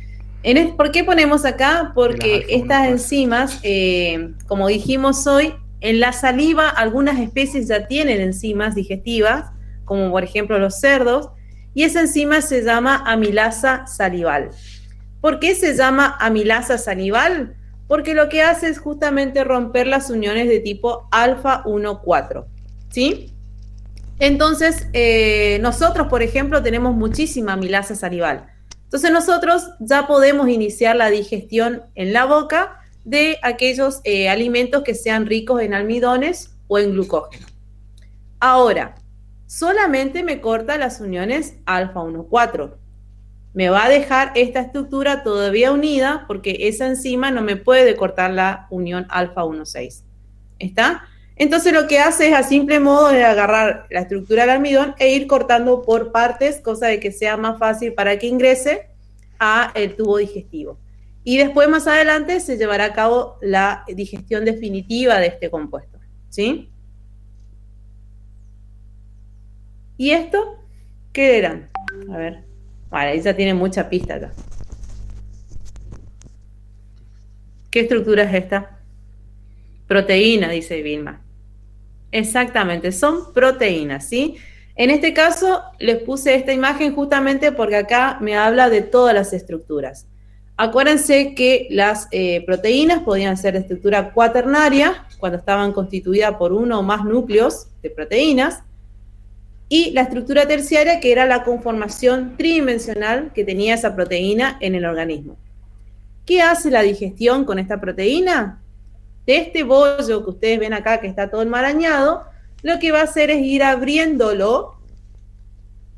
¿Por qué ponemos acá? Porque estas enzimas, como dijimos hoy, en la saliva algunas especies ya tienen enzimas digestivas, como por ejemplo los cerdos, y esa enzima se llama amilasa salival. ¿Por qué se llama amilasa salival? Porque lo que hace es justamente romper las uniones de tipo alfa 1,4, ¿sí? Entonces, nosotros, por ejemplo, tenemos muchísima amilasa salival. Entonces nosotros ya podemos iniciar la digestión en la boca de aquellos alimentos que sean ricos en almidones o en glucógeno. Ahora, solamente me corta las uniones alfa 1,4. Me va a dejar esta estructura todavía unida porque esa enzima no me puede cortar la unión alfa 1,6. ¿Está? Entonces lo que hace es a simple modo de agarrar la estructura del almidón e ir cortando por partes, cosa de que sea más fácil para que ingrese al tubo digestivo. Y después más adelante se llevará a cabo la digestión definitiva de este compuesto, ¿sí? ¿Y esto? ¿Qué eran? A ver, vale, ahí ya tiene mucha pista ya. ¿Qué estructura es esta? Proteína, dice Vilma. Exactamente, son proteínas, ¿sí? En este caso les puse esta imagen justamente porque acá me habla de todas las estructuras. Acuérdense que las proteínas podían ser de estructura cuaternaria, cuando estaban constituidas por uno o más núcleos de proteínas, y la estructura terciaria, que era la conformación tridimensional que tenía esa proteína en el organismo. ¿Qué hace la digestión con esta proteína? De este bollo que ustedes ven acá, que está todo enmarañado, lo que va a hacer es ir abriéndolo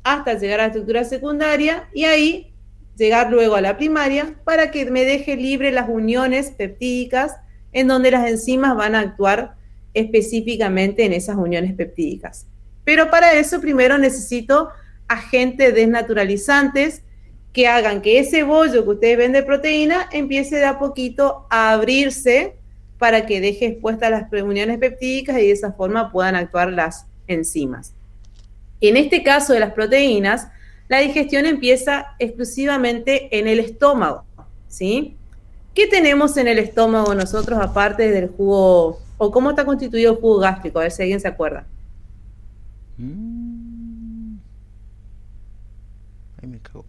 hasta llegar a la estructura secundaria y ahí llegar luego a la primaria para que me deje libre las uniones peptídicas en donde las enzimas van a actuar específicamente en esas uniones peptídicas. Pero para eso primero necesito agentes desnaturalizantes que hagan que ese bollo que ustedes ven de proteína empiece de a poquito a abrirse para que deje expuestas las uniones peptídicas y de esa forma puedan actuar las enzimas. En este caso de las proteínas, la digestión empieza exclusivamente en el estómago, ¿sí? ¿Qué tenemos en el estómago nosotros aparte del jugo, o cómo está constituido el jugo gástrico? A ver si alguien se acuerda. Ahí me cago.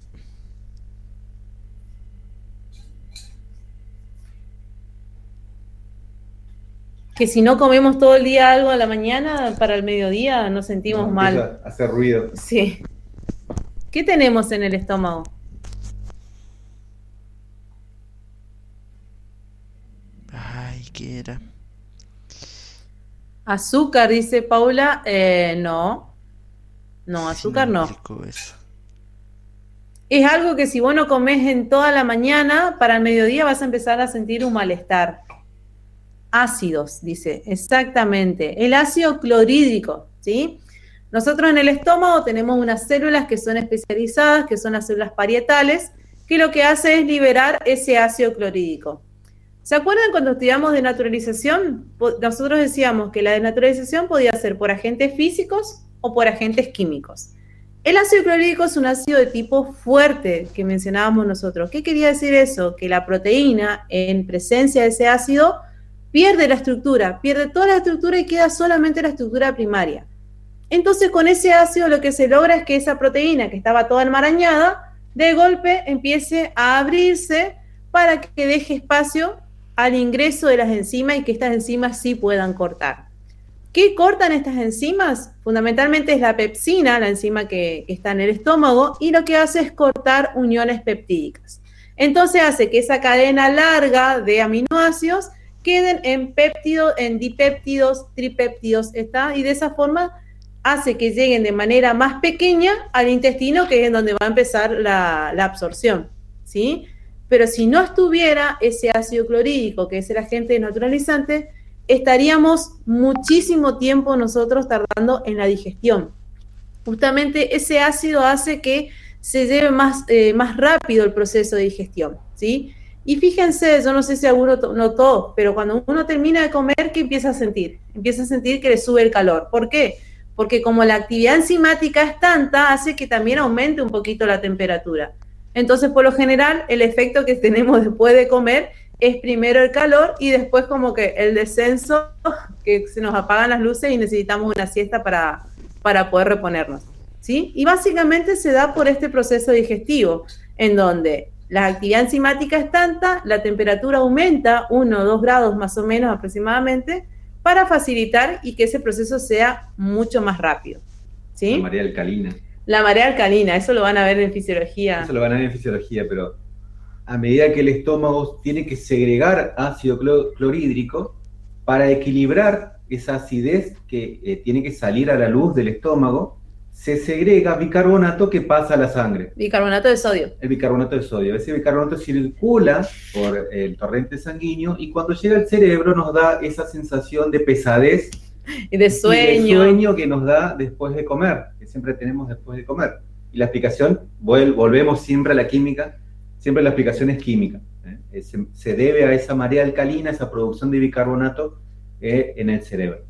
Que si no comemos todo el día algo a la mañana, para el mediodía nos sentimos mal. Hace ruido. Sí. ¿Qué tenemos en el estómago? Ay, ¿qué era? Azúcar, dice Paula. No. No, azúcar no. Eso. Es algo que si vos no comés en toda la mañana, para el mediodía vas a empezar a sentir un malestar. Ácidos, dice, exactamente. El ácido clorhídrico, ¿sí? Nosotros en el estómago tenemos unas células que son especializadas, que son las células parietales, que lo que hace es liberar ese ácido clorhídrico. ¿Se acuerdan cuando estudiamos desnaturalización? Nosotros decíamos que la desnaturalización podía ser por agentes físicos o por agentes químicos. El ácido clorhídrico es un ácido de tipo fuerte que mencionábamos nosotros. ¿Qué quería decir eso? Que la proteína, en presencia de ese ácido, pierde la estructura, pierde toda la estructura y queda solamente la estructura primaria. Entonces, con ese ácido lo que se logra es que esa proteína que estaba toda enmarañada, de golpe empiece a abrirse para que deje espacio al ingreso de las enzimas y que estas enzimas sí puedan cortar. ¿Qué cortan estas enzimas? Fundamentalmente es la pepsina, la enzima que está en el estómago, y lo que hace es cortar uniones peptídicas. Entonces hace que esa cadena larga de aminoácidos queden en péptidos, en dipéptidos, tripéptidos, ¿está? Y de esa forma hace que lleguen de manera más pequeña al intestino, que es en donde va a empezar la absorción, ¿sí? Pero si no estuviera ese ácido clorhídrico, que es el agente desnaturalizante, estaríamos muchísimo tiempo nosotros tardando en la digestión. Justamente ese ácido hace que se lleve más rápido el proceso de digestión, ¿sí? Y fíjense, yo no sé si alguno notó, pero cuando uno termina de comer, ¿qué empieza a sentir? Empieza a sentir que le sube el calor. ¿Por qué? Porque como la actividad enzimática es tanta, hace que también aumente un poquito la temperatura. Entonces, por lo general, el efecto que tenemos después de comer es primero el calor y después como que el descenso, que se nos apagan las luces y necesitamos una siesta para poder reponernos, ¿sí? Y básicamente se da por este proceso digestivo, en donde la actividad enzimática es tanta, la temperatura aumenta 1 o 2 grados más o menos aproximadamente, para facilitar y que ese proceso sea mucho más rápido, ¿sí? La marea alcalina. La marea alcalina, eso lo van a ver en fisiología. Eso lo van a ver en fisiología, pero a medida que el estómago tiene que segregar ácido clorhídrico para equilibrar esa acidez que tiene que salir a la luz del estómago, se segrega bicarbonato que pasa a la sangre. Bicarbonato de sodio. El bicarbonato de sodio. Ese bicarbonato circula por el torrente sanguíneo y cuando llega al cerebro nos da esa sensación de pesadez y de sueño. Y de sueño que nos da después de comer, que siempre tenemos después de comer. Y la explicación, volvemos siempre a la química, siempre la explicación es química. Se debe a esa marea alcalina, esa producción de bicarbonato en el cerebro.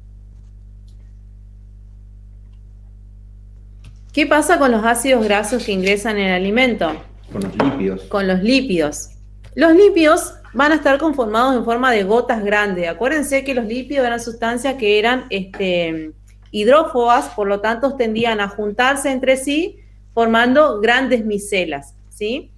¿Qué pasa con los ácidos grasos que ingresan en el alimento? Con los lípidos. Con los lípidos. Los lípidos van a estar conformados en forma de gotas grandes. Acuérdense que los lípidos eran sustancias que eran hidrófobas, por lo tanto tendían a juntarse entre sí formando grandes micelas, ¿sí?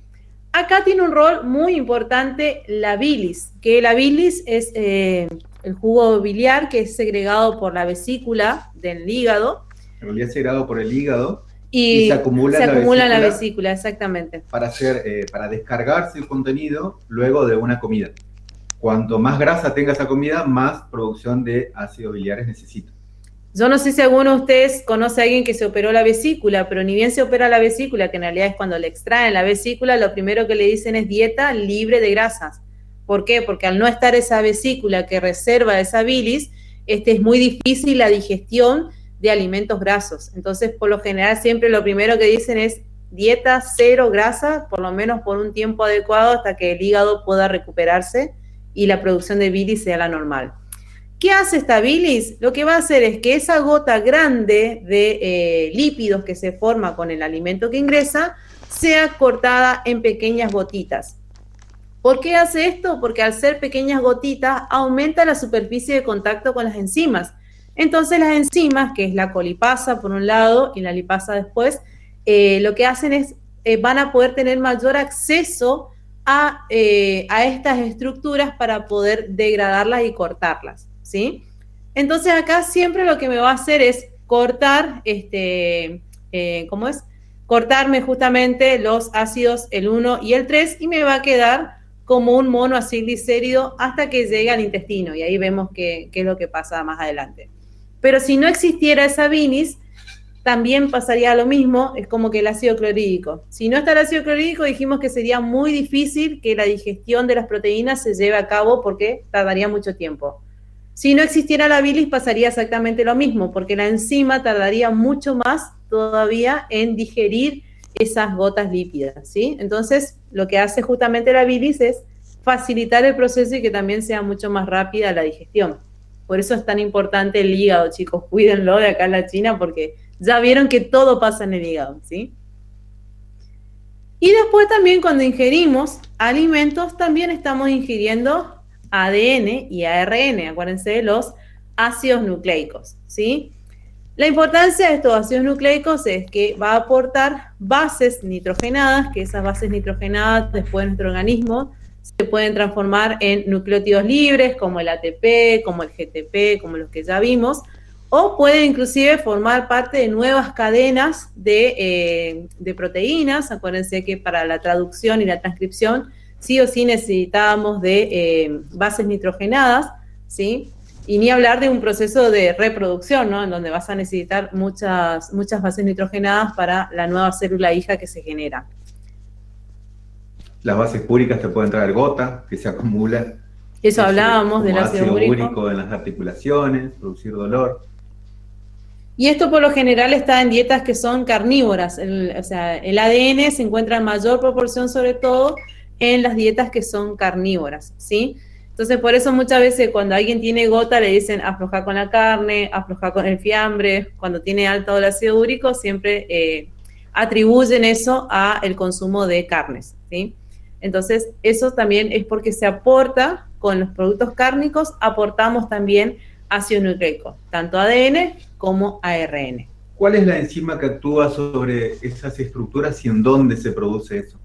Acá tiene un rol muy importante la bilis, que la bilis es el jugo biliar que es segregado por la vesícula del hígado. En realidad es segregado por el hígado y se acumula en la vesícula, exactamente. Para descargarse el contenido luego de una comida. Cuanto más grasa tenga esa comida, más producción de ácidos biliares necesita. Yo no sé si alguno de ustedes conoce a alguien que se operó la vesícula, pero ni bien se opera la vesícula, que en realidad es cuando le extraen la vesícula, lo primero que le dicen es dieta libre de grasas. ¿Por qué? Porque al no estar esa vesícula que reserva esa bilis, es muy difícil la digestión de alimentos grasos. Entonces, por lo general, siempre lo primero que dicen es dieta cero grasa, por lo menos por un tiempo adecuado hasta que el hígado pueda recuperarse y la producción de bilis sea la normal. ¿Qué hace esta bilis? Lo que va a hacer es que esa gota grande de lípidos que se forma con el alimento que ingresa sea cortada en pequeñas gotitas. ¿Por qué hace esto? Porque al ser pequeñas gotitas aumenta la superficie de contacto con las enzimas. Entonces las enzimas, que es la colipasa por un lado y la lipasa después, lo que hacen es, van a poder tener mayor acceso a estas estructuras para poder degradarlas y cortarlas, ¿sí? Entonces acá siempre lo que me va a hacer es cortar, cortarme justamente los ácidos, el 1 y el 3, y me va a quedar como un monoacilglicérido hasta que llegue al intestino, y ahí vemos qué es lo que pasa más adelante. Pero si no existiera esa bilis, también pasaría lo mismo, es como que el ácido clorhídrico. Si no está el ácido clorhídrico, dijimos que sería muy difícil que la digestión de las proteínas se lleve a cabo porque tardaría mucho tiempo. Si no existiera la bilis, pasaría exactamente lo mismo, porque la enzima tardaría mucho más todavía en digerir esas gotas lípidas, ¿sí? Entonces, lo que hace justamente la bilis es facilitar el proceso y que también sea mucho más rápida la digestión. Por eso es tan importante el hígado, chicos, cuídenlo de acá en la China, porque ya vieron que todo pasa en el hígado, ¿sí? Y después también cuando ingerimos alimentos, también estamos ingiriendo ADN y ARN, acuérdense de los ácidos nucleicos, ¿sí? La importancia de estos ácidos nucleicos es que va a aportar bases nitrogenadas, que esas bases nitrogenadas después de nuestro organismo se pueden transformar en nucleótidos libres, como el ATP, como el GTP, como los que ya vimos, o pueden inclusive formar parte de nuevas cadenas de proteínas. Acuérdense que para la traducción y la transcripción sí o sí necesitábamos de bases nitrogenadas, ¿sí? Y ni hablar de un proceso de reproducción, ¿no? En donde vas a necesitar muchas bases nitrogenadas para la nueva célula hija que se genera. Las bases púricas te pueden traer gota, que se acumula. Eso hablábamos del ácido úrico en las articulaciones, producir dolor. Y esto por lo general está en dietas que son carnívoras. O sea, el ADN se encuentra en mayor proporción, sobre todo, en las dietas que son carnívoras, ¿sí? Entonces, por eso muchas veces cuando alguien tiene gota le dicen afloja con la carne, afloja con el fiambre. Cuando tiene alto el ácido úrico siempre atribuyen eso al consumo de carnes, ¿sí? Entonces, eso también es porque se aporta con los productos cárnicos, aportamos también ácido nucleico, tanto ADN como ARN. ¿Cuál es la enzima que actúa sobre esas estructuras y en dónde se produce eso?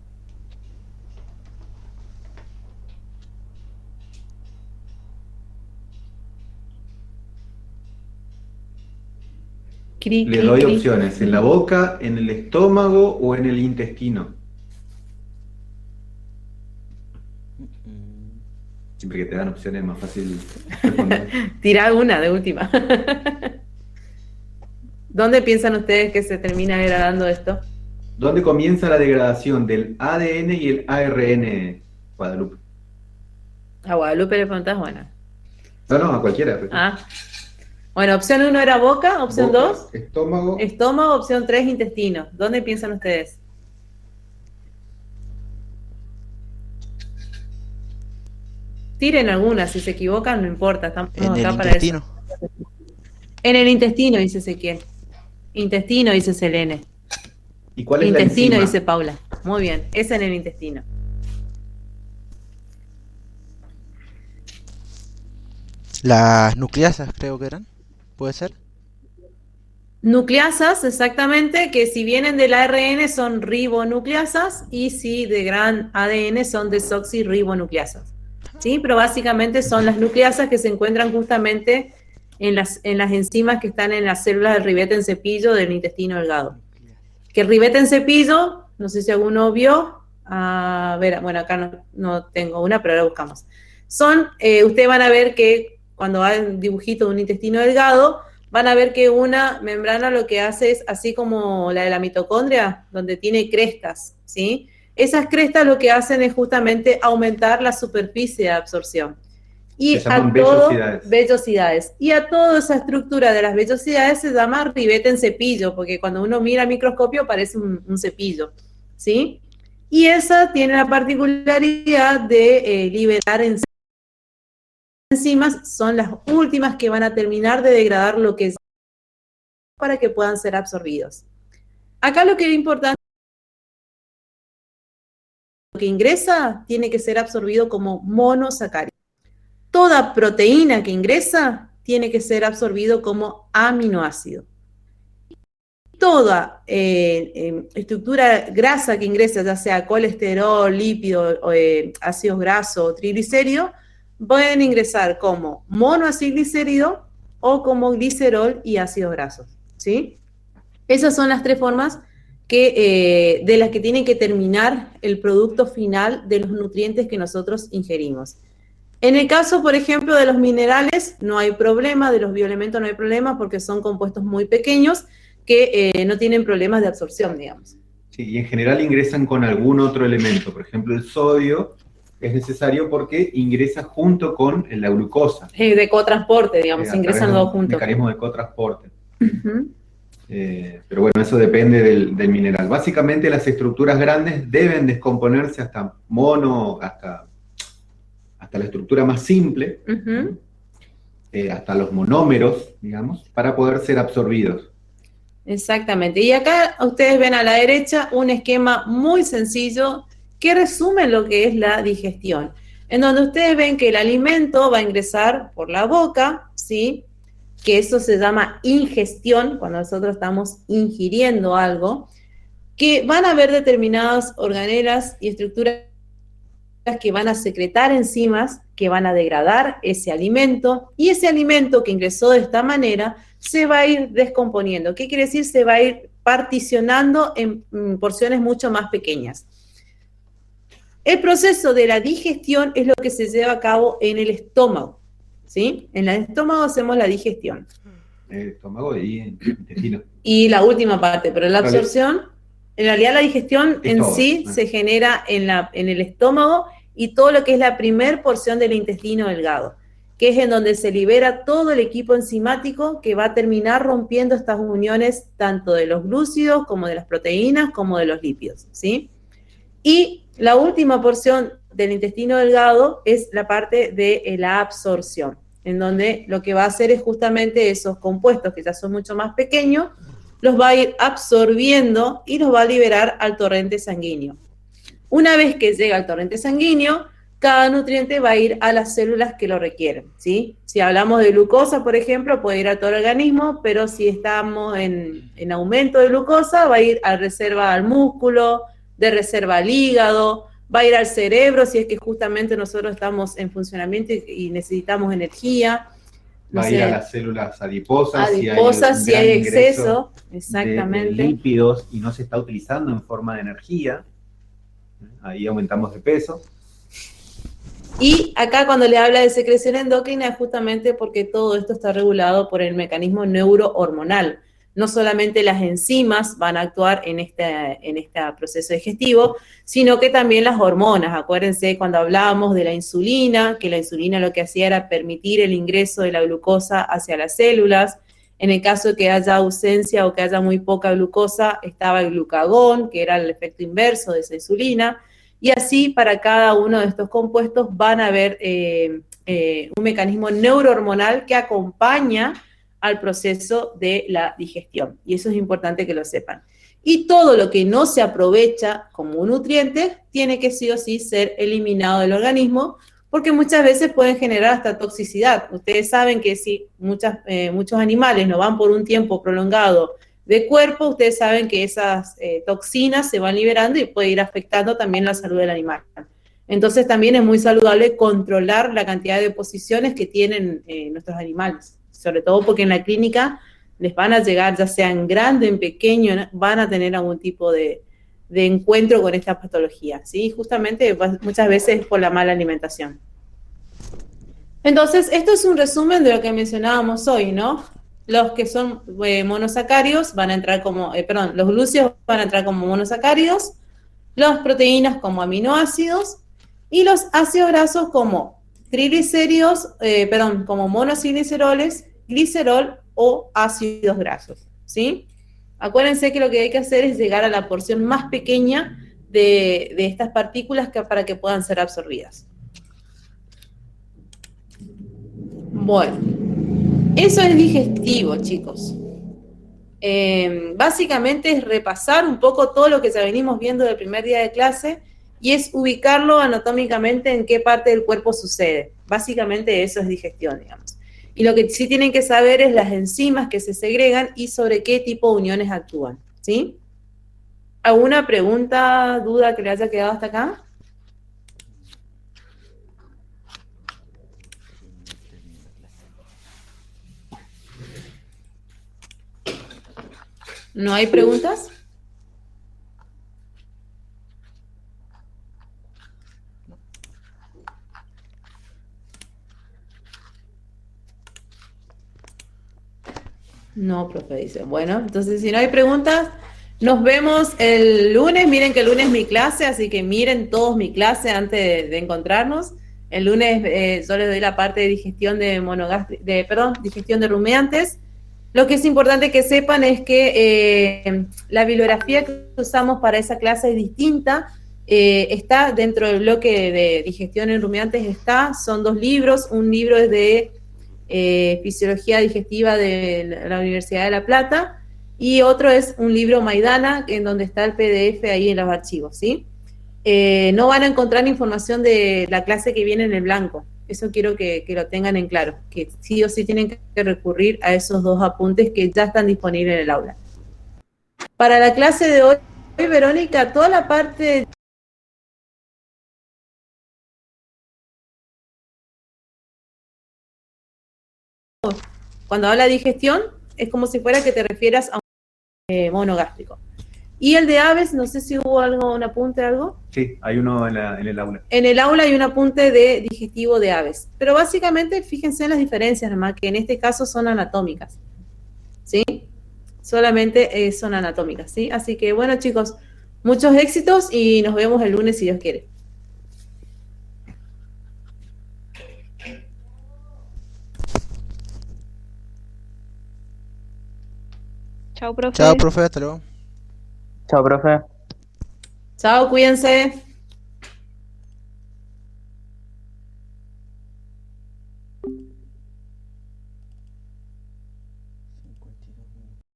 Le doy opciones, ¿en la boca, en el estómago o en el intestino? Siempre que te dan opciones es más fácil responder. Tirá una de última. ¿Dónde piensan ustedes que se termina degradando esto? ¿Dónde comienza la degradación del ADN y el ARN, Guadalupe? A Guadalupe le preguntás, bueno. No, a cualquiera. Bueno, opción 1 era boca, opción 2. Estómago. Estómago, opción 3, intestino. ¿Dónde piensan ustedes? Tiren alguna, si se equivocan no importa, estamos acá para eso. En el intestino, dice Ezequiel. Intestino, dice Selene. ¿Y cuál es intestino, la enzima? dice Paula. Muy bien, es en el intestino. Las nucleasas creo que eran, ¿puede ser? Nucleasas, exactamente, que si vienen del ARN son ribonucleasas y si de gran ADN son desoxirribonucleasas. ¿Sí? Pero básicamente son las nucleasas que se encuentran justamente en las enzimas que están en las células del ribete en cepillo del intestino delgado. Que el ribete en cepillo, no sé si alguno vio, a ver, bueno, acá no tengo una, pero ahora buscamos. Ustedes van a ver que cuando hay un dibujito de un intestino delgado, van a ver que una membrana lo que hace es así como la de la mitocondria, donde tiene crestas, ¿sí? Esas crestas lo que hacen es justamente aumentar la superficie de absorción. Y se llaman vellosidades. Y a toda esa estructura de las vellosidades se llama ribete en cepillo, porque cuando uno mira al microscopio parece un cepillo, ¿sí? Y esa tiene la particularidad de liberar enzimas, son las últimas que van a terminar de degradar lo que es para que puedan ser absorbidos. Acá lo que es importante, lo que ingresa tiene que ser absorbido como monosacárido. Toda proteína que ingresa tiene que ser absorbido como aminoácido. Toda estructura grasa que ingresa, ya sea colesterol, lípido, ácidos grasos o triglicéridos, pueden ingresar como monoacilglicérido o como glicerol y ácidos grasos, ¿sí? Esas son las tres formas de las que tiene que terminar el producto final de los nutrientes que nosotros ingerimos. En el caso, por ejemplo, de los minerales, no hay problema, de los bioelementos no hay problema porque son compuestos muy pequeños que no tienen problemas de absorción, digamos. Sí, y en general ingresan con algún otro elemento. Por ejemplo, el sodio es necesario porque ingresa junto con la glucosa. De cotransporte, digamos, ingresan los dos juntos. Mecanismo de cotransporte. Pero bueno, eso depende del mineral. Básicamente las estructuras grandes deben descomponerse hasta la estructura más simple, hasta los monómeros, digamos, para poder ser absorbidos. Exactamente. Y acá ustedes ven a la derecha un esquema muy sencillo que resume lo que es la digestión, en donde ustedes ven que el alimento va a ingresar por la boca, ¿sí? Que eso se llama ingestión, cuando nosotros estamos ingiriendo algo, que van a haber determinadas organelas y estructuras que van a secretar enzimas que van a degradar ese alimento, y ese alimento que ingresó de esta manera se va a ir descomponiendo. ¿Qué quiere decir? Se va a ir particionando en porciones mucho más pequeñas. El proceso de la digestión es lo que se lleva a cabo en el estómago, ¿sí? En el estómago hacemos la digestión. El estómago y el intestino. Y la última parte, pero la absorción, en realidad la digestión en todo, sí se genera en el estómago y todo lo que es la primer porción del intestino delgado, que es en donde se libera todo el equipo enzimático que va a terminar rompiendo estas uniones tanto de los glúcidos como de las proteínas como de los lípidos, ¿sí? Y la última porción del intestino delgado es la parte de la absorción, en donde lo que va a hacer es justamente esos compuestos que ya son mucho más pequeños, los va a ir absorbiendo y los va a liberar al torrente sanguíneo. Una vez que llega al torrente sanguíneo, cada nutriente va a ir a las células que lo requieren, ¿sí? Si hablamos de glucosa, por ejemplo, puede ir a todo el organismo, pero si estamos en aumento de glucosa, va a ir a reserva al músculo, de reserva al hígado, va a ir al cerebro si es que justamente nosotros estamos en funcionamiento y necesitamos energía. Va a ir a las células adiposas si hay exceso, exactamente. De lípidos y no se está utilizando en forma de energía. Ahí aumentamos de peso. Y acá cuando le habla de secreción endocrina es justamente porque todo esto está regulado por el mecanismo neurohormonal. No solamente las enzimas van a actuar en este proceso digestivo, sino que también las hormonas. Acuérdense cuando hablábamos de la insulina, que la insulina lo que hacía era permitir el ingreso de la glucosa hacia las células. En el caso de que haya ausencia o que haya muy poca glucosa, estaba el glucagón, que era el efecto inverso de esa insulina. Y así para cada uno de estos compuestos van a haber un mecanismo neurohormonal que acompaña al proceso de la digestión. Y eso es importante que lo sepan. Y todo lo que no se aprovecha como un nutriente tiene que sí o sí ser eliminado del organismo, porque muchas veces pueden generar hasta toxicidad. Ustedes saben que si muchos animales no van por un tiempo prolongado de cuerpo, ustedes saben que esas toxinas se van liberando y puede ir afectando también la salud del animal. Entonces también es muy saludable controlar la cantidad de deposiciones que tienen nuestros animales, sobre todo porque en la clínica les van a llegar, ya sea en grande, en pequeño, van a tener algún tipo de encuentro con esta patología, ¿sí? Justamente muchas veces por la mala alimentación. Entonces, esto es un resumen de lo que mencionábamos hoy, ¿no? Los que son monosacáridos van a entrar como, los glúcidos van a entrar como monosacáridos, las proteínas como aminoácidos y los ácidos grasos como triglicéridos, como monogliceroles, glicerol o ácidos grasos, ¿sí? Acuérdense que lo que hay que hacer es llegar a la porción más pequeña de estas partículas para que puedan ser absorbidas. Bueno, eso es digestivo, chicos. Básicamente es repasar un poco todo lo que ya venimos viendo del primer día de clase y es ubicarlo anatómicamente en qué parte del cuerpo sucede. Básicamente eso es digestión, digamos. Y lo que sí tienen que saber es las enzimas que se segregan y sobre qué tipo de uniones actúan, ¿sí? ¿Alguna pregunta, duda que le haya quedado hasta acá? ¿No hay preguntas? No, profe, dice. Bueno, entonces si no hay preguntas, nos vemos el lunes. Miren que el lunes es mi clase, así que miren todos mi clase antes de encontrarnos. El lunes yo les doy la parte de digestión digestión de rumiantes. Lo que es importante que sepan es que la bibliografía que usamos para esa clase es distinta. Está dentro del bloque de digestión en rumiantes, son 2 libros. Un libro es de Fisiología Digestiva de la Universidad de La Plata y otro es un libro Maidana, en donde está el PDF ahí en los archivos, ¿sí? No van a encontrar información de la clase que viene en el blanco. Eso quiero que lo tengan en claro, que sí o sí tienen que recurrir a esos 2 apuntes que ya están disponibles en el aula. Para la clase de hoy, Verónica, toda la parte... Cuando habla de digestión, es como si fuera que te refieras a un monogástrico. Y el de aves, no sé si hubo un apunte, algo. Sí, hay uno en el aula. En el aula hay un apunte de digestivo de aves. Pero básicamente, fíjense en las diferencias, nomás, que en este caso son anatómicas. ¿Sí? Solamente son anatómicas, ¿sí? Así que, bueno, chicos, muchos éxitos y nos vemos el lunes si Dios quiere. Chao, profe. Chao, profe, hasta luego. Chao, profe. Chao, cuídense.